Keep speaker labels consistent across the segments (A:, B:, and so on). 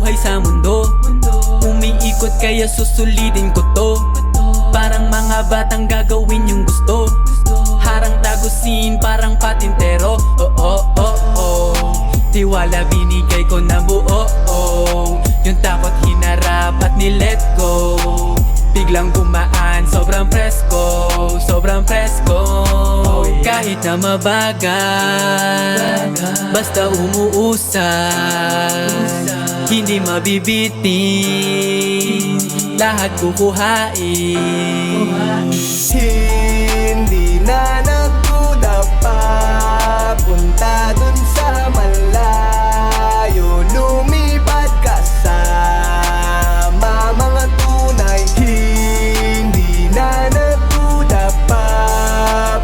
A: buhay sa mundo. Umiikot kaya susulitin ko to. Parang mga batang gagawin yung gusto. Harang tagusin parang patintero. Oh oh oh oh. Tiwala binigay ko na buo. Yung takot hinarap at nilet go. Biglang gumaan, sobrang presko. Sobrang presko. Kahit na mabagal, basta umuusad, hindi mabibitin, lahat kukuhain.
B: Hindi na nagduda pa, punta dun sa malayo, lumipat kasama mga tunay. Hindi na nagduda pa,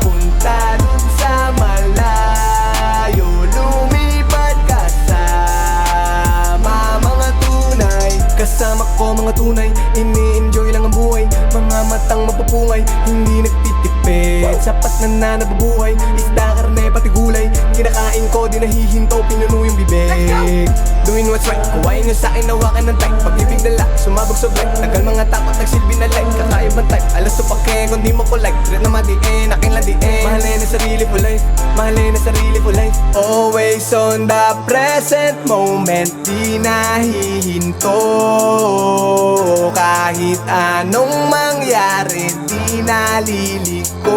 B: punta dun sa malayo, lumipat kasama mga tunay. Kasama ko mga tunay, ini-enjoy lang ang buhay. Mga matang mapupungay, hindi nagtitipid. Sapat na nabubuhay, isda, karne, pati gulay. Kinakain ko, di nahihinto, pinuno yung bibig. Doing what's right, kuwain nyo sa'kin, nawakan ng type. Pag-ibig dala, sumabog sa break. Tagal mga takot, nagsilbi na like. Kakaibang type, alas supake, kung di mo ko like. Tret na madiin, aking ladiin. Mahalin na sarili for life, mahalin na sarili for life. Always on the present moment, di nahihinto. Kahit anong mangyari, di naliliko.